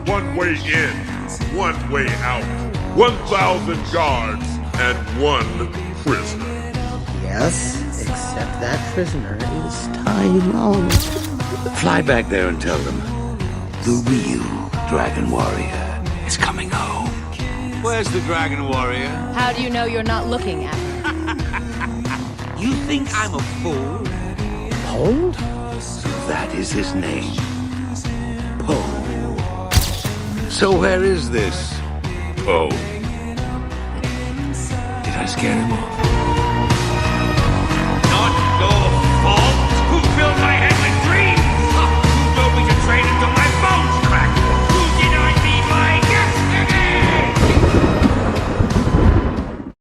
one way in, one way out, 1,000 guards, and one prisoner. Yes, except that prisoner is time out. Fly back there and tell them the real Dragon Warrior is coming home. Where's the Dragon Warrior? How do you know you're not looking at her? You think I'm a fool? Hold? So that is his name. Poe. So where is this Poe? Did I scare him off?